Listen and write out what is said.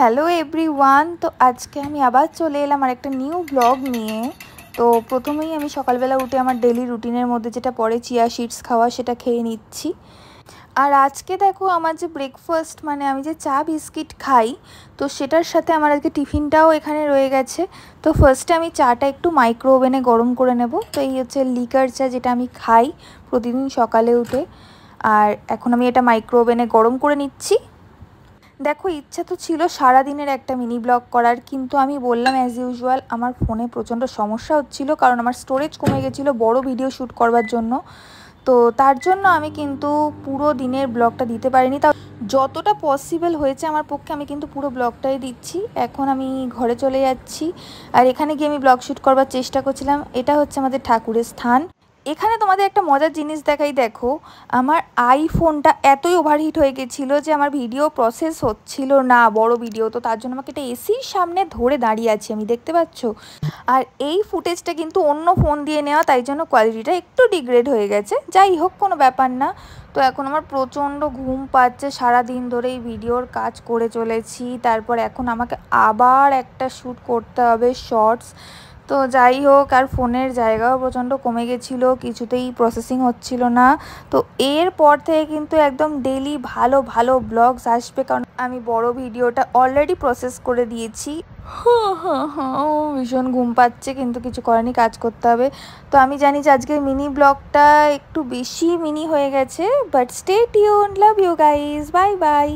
Hello everyone. তো আজকে আমি আবার চলে এলাম আর একটা নিউ ব্লগ নিয়ে। তো প্রথমেই আমি সকালবেলা উঠে আমার ডেলি রুটিনের মধ্যে যেটা পড়ে চিয়া সিডস খাওয়া, সেটা খেয়ে নিচ্ছি। আর আজকে দেখো আমার যে ব্রেকফাস্ট মানে আমি যে চা বিস্কিট খাই, তো সেটার সাথে আমার আজকে টিফিনটাও এখানে রয়ে গেছে। তো ফার্স্টে আমি চাটা একটু মাইক্রো ওভেনে গরম করে নেব। তো এই হচ্ছে লিকার চা, যেটা আমি খাই প্রতিদিন সকালে উঠে। আর এখন আমি এটা মাইক্রো ওভেনে গরম করে নিচ্ছি। দেখো, ইচ্ছা তো ছিল সারাদিনের একটা মিনি ব্লগ করার, কিন্তু আমি বললাম অ্যাজ ইউজুয়াল আমার ফোনে প্রচণ্ড সমস্যা হচ্ছিল, কারণ আমার স্টোরেজ কমে গেছিলো বড় ভিডিও শ্যুট করবার জন্য। তো তার জন্য আমি কিন্তু পুরো দিনের ব্লগটা দিতে পারিনি। তাও যতটা পসিবল হয়েছে আমার পক্ষে আমি কিন্তু পুরো ব্লগটাই দিচ্ছি। এখন আমি ঘরে চলে যাচ্ছি, আর এখানে গিয়ে আমি ব্লগ শ্যুট করবার চেষ্টা করছিলাম। এটা হচ্ছে আমাদের ঠাকুরের স্থান। এখানে তোমাদের একটা মজার জিনিস দেখাই। দেখো, আমার আইফোনটা এতই ওভারহিট হয়ে গেছিলো যে আমার ভিডিও প্রসেস হচ্ছিল না, বড় ভিডিও। তো তার জন্য আমাকে একটা এসির সামনে ধরে দাঁড়িয়ে আছি আমি, দেখতে পাচ্ছ। আর এই ফুটেজটা কিন্তু অন্য ফোন দিয়ে নেওয়া, তাই জন্য কোয়ালিটিটা একটু ডিগ্রেড হয়ে গেছে। যাই হোক, কোনো ব্যাপার না। তো এখন আমার প্রচণ্ড ঘুম পাচ্ছে, সারাদিন ধরে এই ভিডিওর কাজ করে চলেছি। তারপর এখন আমাকে আবার একটা শ্যুট করতে হবে শর্টস। তো যাই হোক, আর ফোনের জায়গাও প্রচণ্ড কমে গেছিলো, কিছুতেই প্রসেসিং হচ্ছিল না। তো এরপর থেকে কিন্তু একদম ডেলি ভালো ভালো ব্লগস আসবে, কারণ আমি বড় ভিডিওটা অলরেডি প্রসেস করে দিয়েছি। ভীষণ ঘুম পাচ্ছে, কিন্তু কিছু করেনি, কাজ করতে হবে। তো আমি জানি যে আজকের মিনি ব্লগটা একটু বেশি মিনি হয়ে গেছে, but stay tuned, love you guys, bye by.